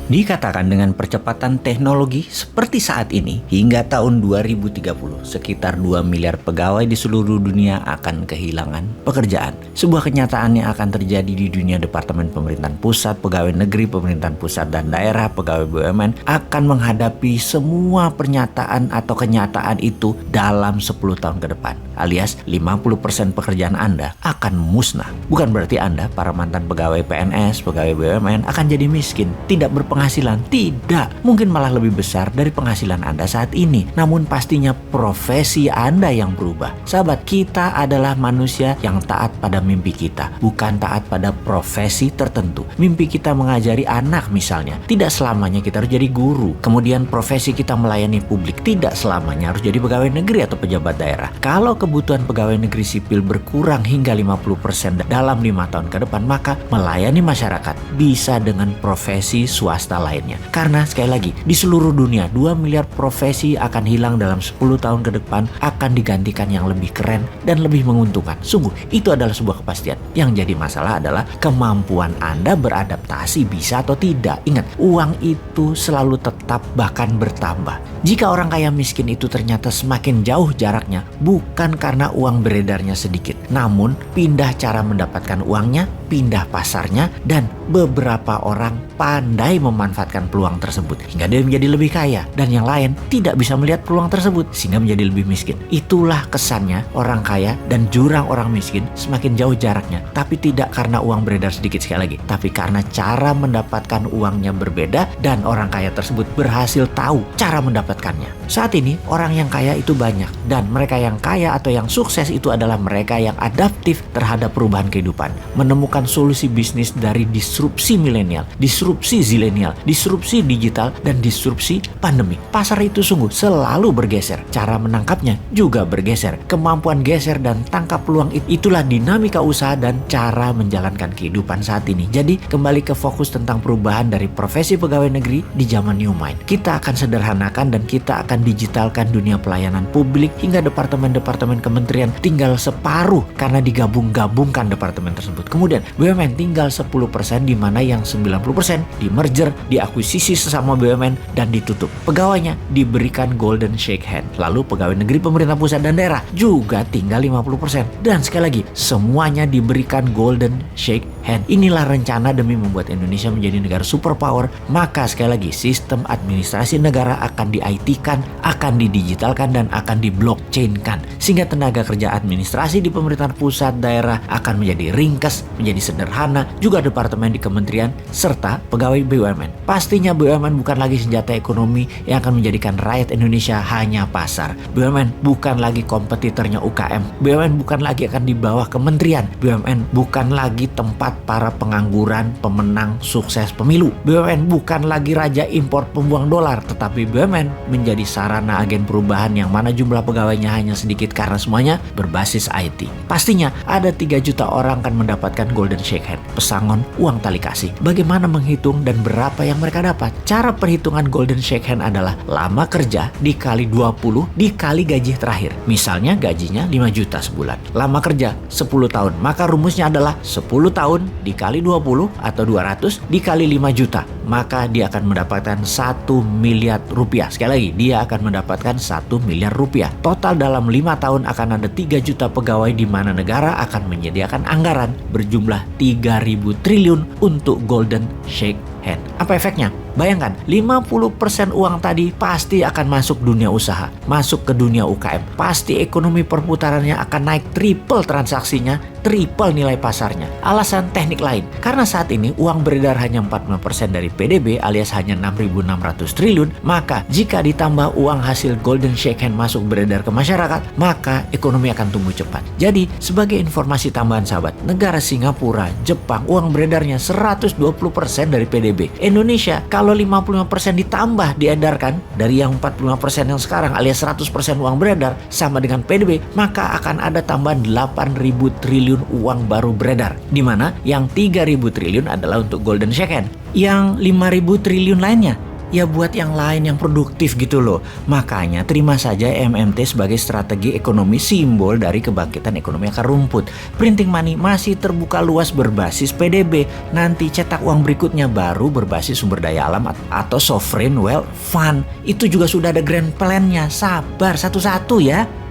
Dikatakan dengan percepatan teknologi seperti saat ini, hingga tahun 2030, sekitar 2 miliar pegawai di seluruh dunia akan kehilangan pekerjaan. Sebuah kenyataan yang akan terjadi di dunia Departemen Pemerintahan Pusat, Pegawai Negeri Pemerintahan Pusat dan Daerah, Pegawai BUMN akan menghadapi semua pernyataan atau kenyataan itu dalam 10 tahun ke depan. Alias 50% pekerjaan Anda akan musnah. Bukan berarti Anda, para mantan pegawai PNS, pegawai BUMN akan jadi miskin, tidak berpenghasilan. Tidak, mungkin malah lebih besar dari penghasilan Anda saat ini. Namun pastinya profesi Anda yang berubah. Sahabat, kita adalah manusia yang taat pada mimpi kita, bukan taat pada profesi tertentu. Mimpi kita mengajari anak misalnya, tidak selamanya kita harus jadi guru. Kemudian profesi kita melayani publik, tidak selamanya harus jadi pegawai negeri atau pejabat daerah. Kalau kebutuhan pegawai negeri sipil berkurang hingga 50% dalam 5 tahun ke depan, maka melayani masyarakat bisa dengan profesi swasta lainnya. Karena sekali lagi, di seluruh dunia 2 miliar profesi akan hilang dalam 10 tahun ke depan, akan digantikan yang lebih keren dan lebih menguntungkan. Sungguh, itu adalah sebuah kepastian. Yang jadi masalah adalah kemampuan Anda beradaptasi bisa atau tidak. Ingat, uang itu selalu tetap bahkan bertambah. Jika orang kaya miskin itu ternyata semakin jauh jaraknya, bukan karena uang beredarnya sedikit, namun pindah cara mendapatkan uangnya, pindah pasarnya, dan beberapa orang pandai memanfaatkan peluang tersebut hingga dia menjadi lebih kaya, dan yang lain tidak bisa melihat peluang tersebut sehingga menjadi lebih miskin. Itulah kesannya orang kaya dan jurang orang miskin semakin jauh jaraknya, tapi tidak karena uang beredar sedikit sekali lagi, tapi karena cara mendapatkan uangnya berbeda dan orang kaya tersebut berhasil tahu cara mendapatkannya. Saat ini orang yang kaya itu banyak, dan mereka yang kaya atau yang sukses itu adalah mereka yang adaptif terhadap perubahan kehidupan, menemukan solusi bisnis dari disrupsi milenial, disrupsi zilenial, disrupsi digital, dan disrupsi pandemi. Pasar itu sungguh selalu bergeser, cara menangkapnya juga bergeser. Kemampuan geser dan tangkap peluang itulah dinamika usaha dan cara menjalankan kehidupan saat ini. Jadi kembali ke fokus tentang perubahan dari profesi pegawai negeri di zaman New Mind. Kita akan sederhanakan dan kita akan digitalkan dunia pelayanan publik hingga departemen-departemen kementerian tinggal separuh karena digabung-gabungkan departemen tersebut. Kemudian BUMN tinggal 10%, di mana yang 90% di merger, diakuisisi sesama BUMN dan ditutup. Pegawainya diberikan golden shake hand. Lalu pegawai negeri pemerintah pusat dan daerah juga tinggal 50%. Dan sekali lagi, semuanya diberikan golden shake hand. Inilah rencana demi membuat Indonesia menjadi negara superpower. Maka sekali lagi, sistem administrasi negara akan di-IT-kan, akan didigitalkan, dan akan di-blockchain-kan. Sehingga tenaga kerja administrasi di pemerintahan pusat daerah akan menjadi ringkas, menjadi sederhana, juga departemen di kementerian, serta pegawai BUMN. Pastinya BUMN bukan lagi senjata ekonomi yang akan menjadikan rakyat Indonesia hanya pasar. BUMN bukan lagi kompetitornya UKM. BUMN bukan lagi akan di bawah kementerian. BUMN bukan lagi tempat para pengangguran, pemenang sukses pemilu. BUMN bukan lagi raja impor pembuang dolar, tetapi BUMN menjadi sarana agen perubahan yang mana jumlah pegawainya hanya sedikit karena semuanya berbasis IT. Pastinya ada 3 juta orang akan mendapatkan golden shake hand, pesangon uang tali kasih. Bagaimana menghitung dan berapa yang mereka dapat? Cara perhitungan golden shake hand adalah lama kerja dikali 20 dikali gaji terakhir. Misalnya gajinya 5 juta sebulan. Lama kerja 10 tahun. Maka rumusnya adalah 10 tahun dikali 20 atau 200 dikali 5 juta. Maka dia akan mendapatkan 1 miliar rupiah. Sekali lagi, dia akan mendapatkan 1 miliar rupiah. Total dalam 5 tahun akan ada 3 juta pegawai, di mana negara akan menyediakan anggaran berjumlah 3.000 triliun untuk golden shake hand. Apa efeknya? Bayangkan, 50% uang tadi pasti akan masuk dunia usaha, masuk ke dunia UKM. Pasti ekonomi perputarannya akan naik triple transaksinya, triple nilai pasarnya. Alasan teknik lain, karena saat ini uang beredar hanya 45% dari PDB alias hanya 6.600 triliun, maka jika ditambah uang hasil golden shake hand masuk beredar ke masyarakat, maka ekonomi akan tumbuh cepat. Jadi, sebagai informasi tambahan sahabat, negara Singapura, Jepang, uang beredarnya 120% dari PDB. Indonesia, kalau 55% ditambah diedarkan dari yang 45% yang sekarang alias 100% uang beredar sama dengan PDB, maka akan ada tambahan 8.000 triliun uang baru beredar, di mana yang 3.000 triliun adalah untuk golden shake hand. Yang 5.000 triliun lainnya ya buat yang lain yang produktif gitu loh. Makanya terima saja MMT sebagai strategi ekonomi simbol dari kebangkitan ekonomi akar rumput. Printing money masih terbuka luas berbasis PDB. Nanti cetak uang berikutnya baru berbasis sumber daya alam atau sovereign wealth fund. Itu juga sudah ada grand plan-nya. Sabar satu-satu ya.